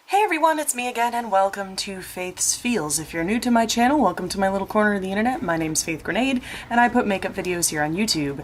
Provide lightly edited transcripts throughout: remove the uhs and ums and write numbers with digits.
Hey everyone, it's me again and welcome to Faith's Feels. If you're new to my channel, welcome to my little corner of the internet. My name's Faith Grenade and I put makeup videos here on YouTube.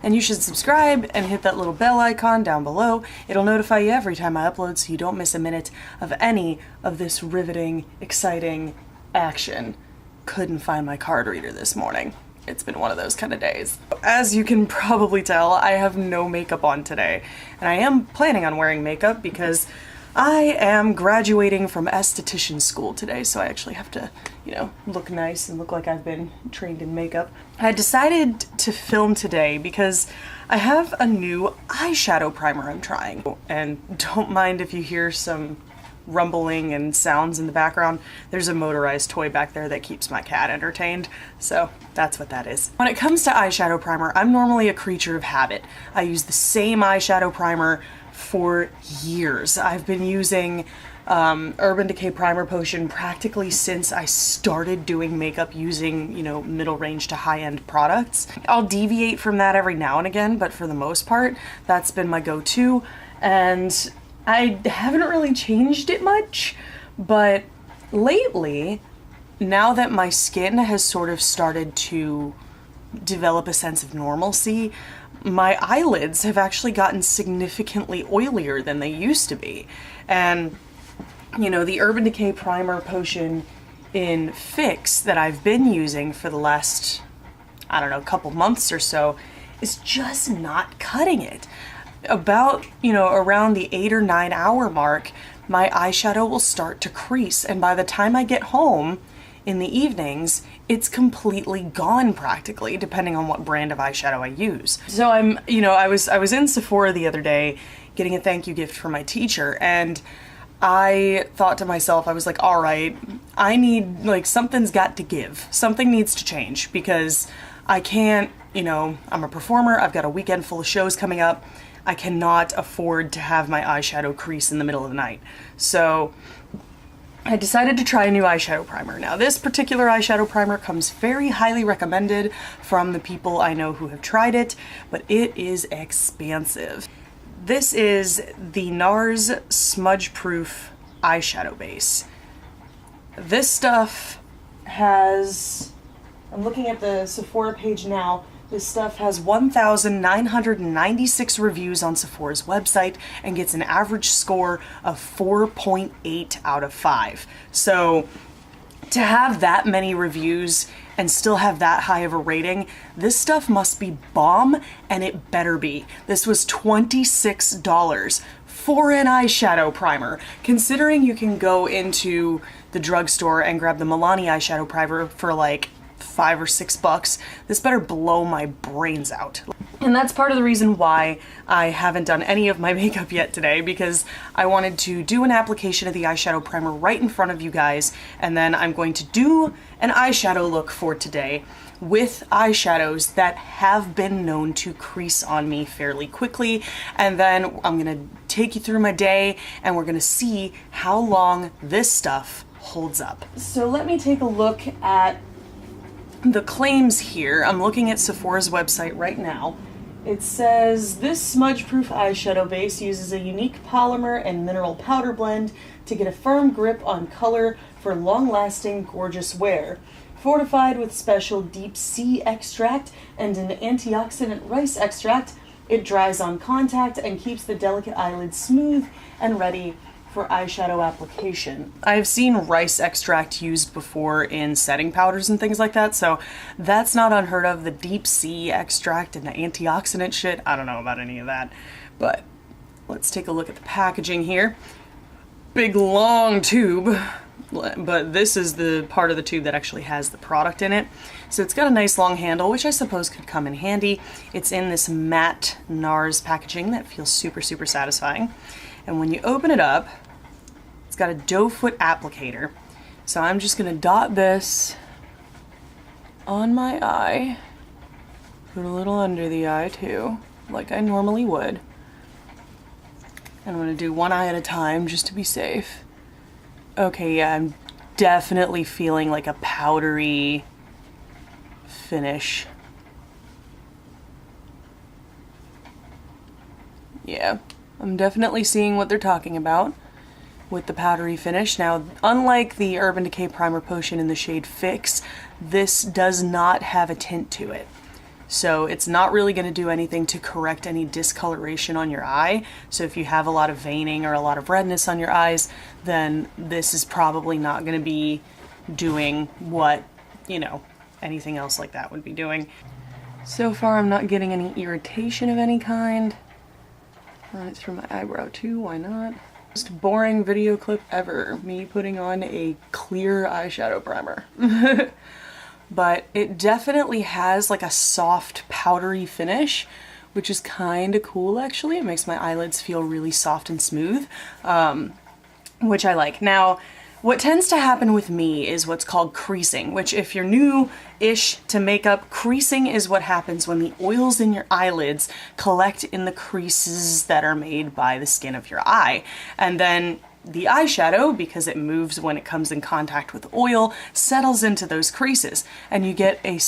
And you should subscribe and hit that little bell icon down below. It'll notify you every time I upload so you don't miss a minute of any of this riveting, exciting action. Couldn't find my card reader this morning. It's been one of those kind of days. As you can probably tell, I have no makeup on today. And I am planning on wearing makeup because I am graduating from esthetician school today, so I actually have to, look nice and look like I've been trained in makeup. I decided to film today because I have a new eyeshadow primer I'm trying. And don't mind if you hear some rumbling and sounds in the background. There's a motorized toy back there that keeps my cat entertained, so that's what that is. When it comes to eyeshadow primer, I'm normally a creature of habit. I use the same eyeshadow primer for years. I've been using Urban Decay Primer Potion practically since I started doing makeup using, middle range to high-end products. I'll deviate from that every now and again, but for the most part, that's been my go-to, and I haven't really changed it much, but lately, now that my skin has sort of started to develop a sense of normalcy, my eyelids have actually gotten significantly oilier than they used to be. And, the Urban Decay Primer Potion in Fix that I've been using for the last, couple months or so is just not cutting it. About, around the 8 or 9 hour mark, my eyeshadow will start to crease, and by the time I get home in the evenings, it's completely gone practically, depending on what brand of eyeshadow I use. So I was in Sephora the other day getting a thank you gift for my teacher, and I thought to myself, I was like, all right, I need, something's got to give. Something needs to change because I can't, I'm a performer, I've got a weekend full of shows coming up. I cannot afford to have my eyeshadow crease in the middle of the night. So I decided to try a new eyeshadow primer. Now, this particular eyeshadow primer comes very highly recommended from the people I know who have tried it, but it is expansive. This is the Nars Smudgeproof Eyeshadow Base. This stuff has, I'm looking at the Sephora page now, this stuff has 1,996 reviews on Sephora's website and gets an average score of 4.8 out of 5. So to have that many reviews and still have that high of a rating, this stuff must be bomb, and it better be. This was $26 for an eyeshadow primer. Considering you can go into the drugstore and grab the Milani eyeshadow primer for like $5 or $6, this better blow my brains out. And that's part of the reason why I haven't done any of my makeup yet today, because I wanted to do an application of the eyeshadow primer right in front of you guys, and then I'm going to do an eyeshadow look for today with eyeshadows that have been known to crease on me fairly quickly, and then I'm gonna take you through my day and we're gonna see how long this stuff holds up. So let me take a look at the claims here. I'm looking at Sephora's website right now. It says, this smudge-proof eyeshadow base uses a unique polymer and mineral powder blend to get a firm grip on color for long-lasting, gorgeous wear. Fortified with special deep sea extract and an antioxidant rice extract, it dries on contact and keeps the delicate eyelid smooth and ready for eyeshadow application. I've seen rice extract used before in setting powders and things like that, so that's not unheard of. The deep sea extract and the antioxidant shit, I don't know about any of that. But let's take a look at the packaging here. Big long tube, but this is the part of the tube that actually has the product in it. So it's got a nice long handle, which I suppose could come in handy. It's in this matte Nars packaging that feels super, super satisfying. And when you open it up, it's got a doe foot applicator. So I'm just gonna dot this on my eye, put a little under the eye too, like I normally would. And I'm gonna do one eye at a time just to be safe. Okay, yeah, I'm definitely feeling like a powdery finish. Yeah, I'm definitely seeing what they're talking about. with the powdery finish. Now, unlike the Urban Decay Primer Potion in the shade Fix, this does not have a tint to it. So it's not really going to do anything to correct any discoloration on your eye. So if you have a lot of veining or a lot of redness on your eyes, then this is probably not going to be doing what, you know, anything else like that would be doing. So far I'm not getting any irritation of any kind. Run it through my eyebrow too, why not? Most boring video clip ever, me putting on a clear eyeshadow primer. But it definitely has like a soft powdery finish, which is kind of cool actually. It makes my eyelids feel really soft and smooth, which I like. Now, what tends to happen with me is what's called creasing, which if you're new-ish to makeup, creasing is what happens when the oils in your eyelids collect in the creases that are made by the skin of your eye. And then the eyeshadow, because it moves when it comes in contact with oil, settles into those creases and you get a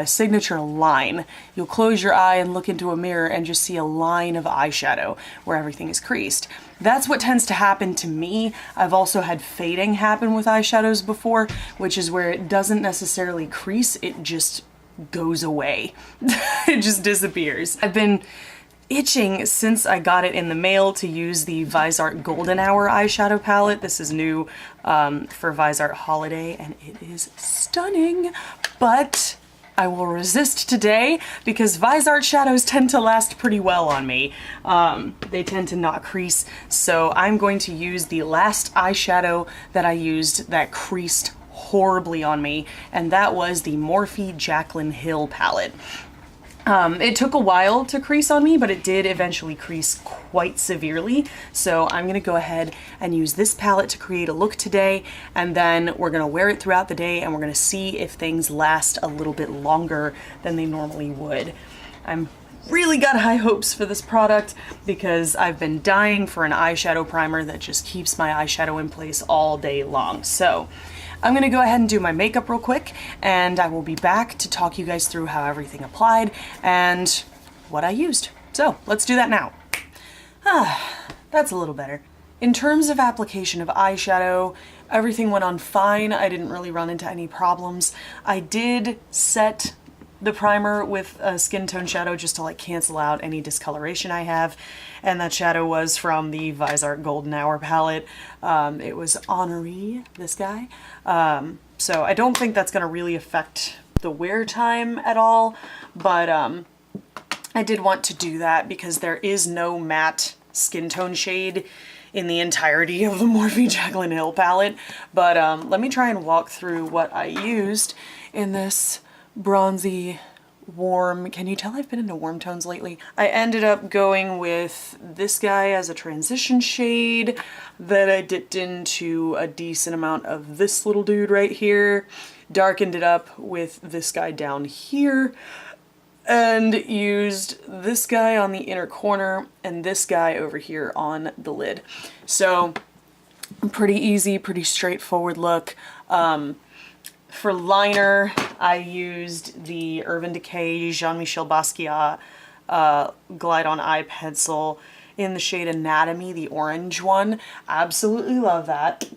signature line. You'll close your eye and look into a mirror and just see a line of eyeshadow where everything is creased. That's what tends to happen to me. I've also had fading happen with eyeshadows before, which is where it doesn't necessarily crease, it just goes away. It just disappears. I've been itching since I got it in the mail to use the Visart Golden Hour eyeshadow palette. This is new for Visart Holiday and it is stunning, but I will resist today because Visart shadows tend to last pretty well on me. They tend to not crease, so I'm going to use the last eyeshadow that I used that creased horribly on me, and that was the Morphe Jaclyn Hill palette. It took a while to crease on me, but it did eventually crease quite severely. So I'm gonna go ahead and use this palette to create a look today, and then we're gonna wear it throughout the day and we're gonna see if things last a little bit longer than they normally would. I'm really got high hopes for this product because I've been dying for an eyeshadow primer that just keeps my eyeshadow in place all day long. So I'm gonna go ahead and do my makeup real quick and I will be back to talk you guys through how everything applied and what I used. So let's do that now. That's a little better. In terms of application of eyeshadow, everything went on fine. I didn't really run into any problems. I did set the primer with a skin tone shadow just to like cancel out any discoloration I have, and that shadow was from the Visart Golden Hour palette. It was Honoree, this guy. So I don't think that's gonna really affect the wear time at all, but I did want to do that because there is no matte skin tone shade in the entirety of the Morphe Jaclyn Hill palette. But let me try and walk through what I used in this bronzy warm. Can you tell I've been into warm tones lately? I ended up going with this guy as a transition shade that I dipped into a decent amount of this little dude right here, darkened it up with this guy down here, and used this guy on the inner corner and this guy over here on the lid. So pretty easy, pretty straightforward look. For liner, I used the Urban Decay Jean-Michel Basquiat Glide On Eye Pencil in the shade Anatomy, the orange one. Absolutely love that.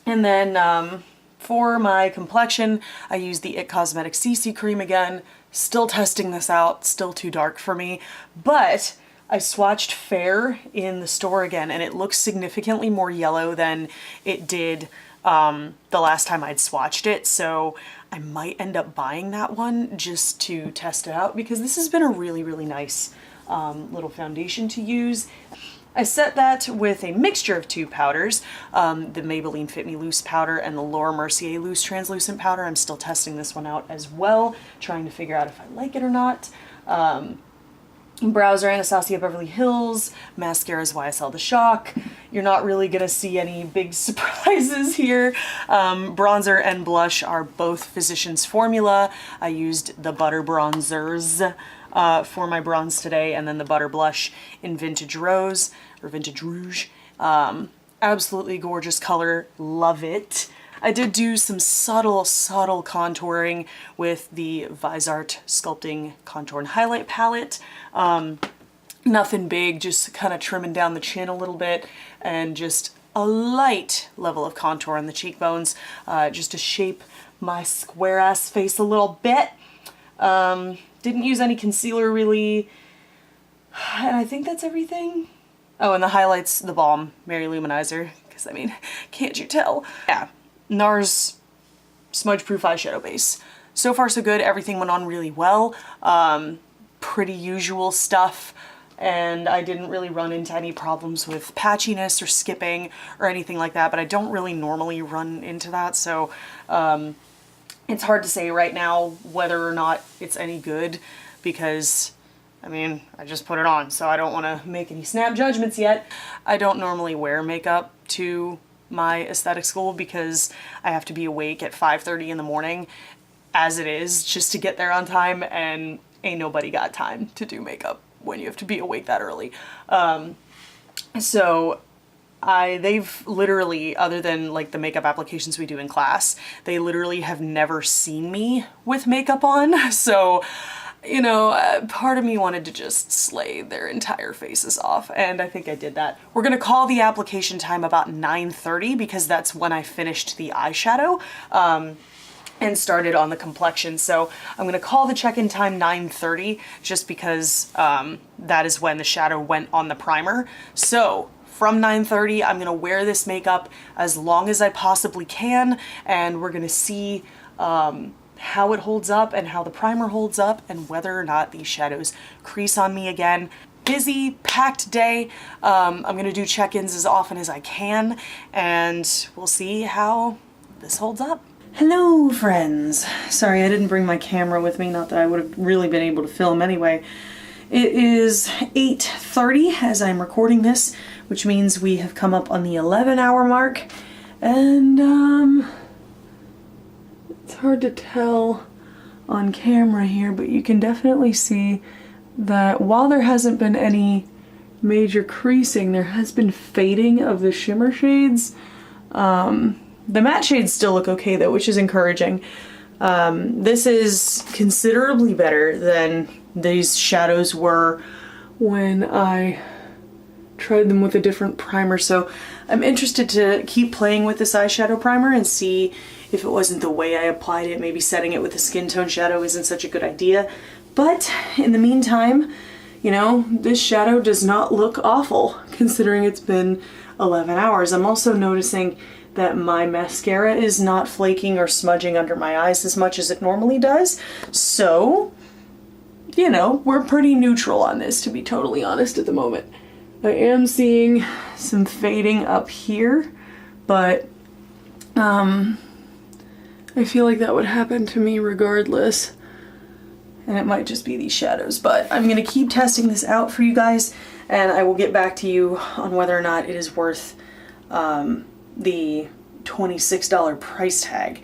And then for my complexion, I used the IT Cosmetics CC Cream again. Still testing this out, still too dark for me, but I swatched Fair in the store again and it looks significantly more yellow than it did the last time I'd swatched it, so I might end up buying that one just to test it out because this has been a really, really nice little foundation to use. I set that with a mixture of two powders, the Maybelline Fit Me Loose powder and the Laura Mercier Loose Translucent powder. I'm still testing this one out as well, trying to figure out if I like it or not. Brows are Anastasia Beverly Hills, mascara is YSL The Shock. You're not really gonna see any big surprises here. Bronzer and blush are both Physicians Formula. I used the Butter Bronzers for my bronze today, and then the Butter Blush in Vintage Rose, or Vintage Rouge. Absolutely gorgeous color, love it. I did do some subtle contouring with the Visart Sculpting Contour and Highlight palette. Nothing big, just kind of trimming down the chin a little bit and just a light level of contour on the cheekbones, just to shape my square ass face a little bit. Didn't use any concealer really, and I think that's everything. Oh, and the highlights, the balm, Mary Luminizer, because I mean, can't you tell? Yeah, Nars Smudgeproof Eyeshadow Base. So far so good, everything went on really well. Pretty usual stuff, and I didn't really run into any problems with patchiness or skipping or anything like that, but I don't really normally run into that, so it's hard to say right now whether or not it's any good, because I mean, I just put it on, so I don't want to make any snap judgments yet. I don't normally wear makeup to my aesthetic school because I have to be awake at 5:30 in the morning as it is, just to get there on time, and ain't nobody got time to do makeup when you have to be awake that early. So they've literally, other than like the makeup applications we do in class, they literally have never seen me with makeup on. So, you know, part of me wanted to just slay their entire faces off, and I think I did that. We're gonna call the application time about 9:30 because that's when I finished the eyeshadow and started on the complexion. So I'm gonna call the check-in time 9:30 just because that is when the shadow went on the primer. So from 9:30, I'm gonna wear this makeup as long as I possibly can, and we're gonna see how it holds up and how the primer holds up and whether or not these shadows crease on me again. Busy, packed day. I'm gonna do check-ins as often as I can, and we'll see how this holds up. Hello, friends. Sorry, I didn't bring my camera with me, not that I would have really been able to film anyway. It is 8:30 as I'm recording this, which means we have come up on the 11-hour mark, and it's hard to tell on camera here, but you can definitely see that while there hasn't been any major creasing, there has been fading of the shimmer shades. The matte shades still look okay though, which is encouraging. This is considerably better than these shadows were when I tried them with a different primer, so I'm interested to keep playing with this eyeshadow primer and see if it wasn't the way I applied it. Maybe setting it with a skin tone shadow isn't such a good idea. But in the meantime, you know, this shadow does not look awful considering it's been 11 hours. I'm also noticing that my mascara is not flaking or smudging under my eyes as much as it normally does. So, you know, we're pretty neutral on this, to be totally honest, at the moment. I am seeing some fading up here, but I feel like that would happen to me regardless. And it might just be these shadows, but I'm gonna keep testing this out for you guys, and I will get back to you on whether or not it is worth the $26 price tag,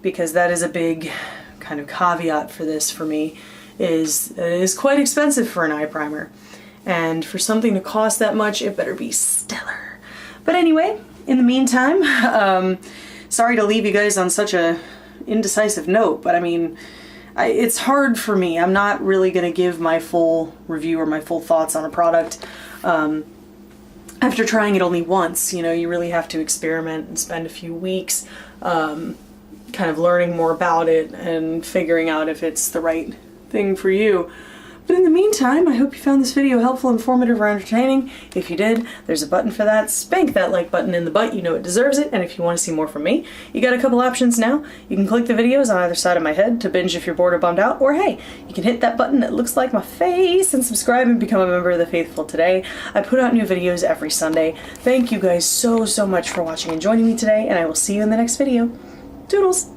because that is a big kind of caveat for this for me, is it is quite expensive for an eye primer, and for something to cost that much it better be stellar. But anyway, in the meantime, sorry to leave you guys on such a indecisive note, but I mean, it's hard for me. I'm not really gonna give my full review or my full thoughts on a product after trying it only once. You know, you really have to experiment and spend a few weeks kind of learning more about it and figuring out if it's the right thing for you. But in the meantime, I hope you found this video helpful, informative, or entertaining. If you did, there's a button for that. Spank that like button in the butt, you know it deserves it. And if you want to see more from me, you got a couple options now. You can click the videos on either side of my head to binge if you're bored or bummed out, or hey, you can hit that button that looks like my face and subscribe and become a member of the faithful today. I put out new videos every Sunday. Thank you guys so much for watching and joining me today, and I will see you in the next video. Toodles!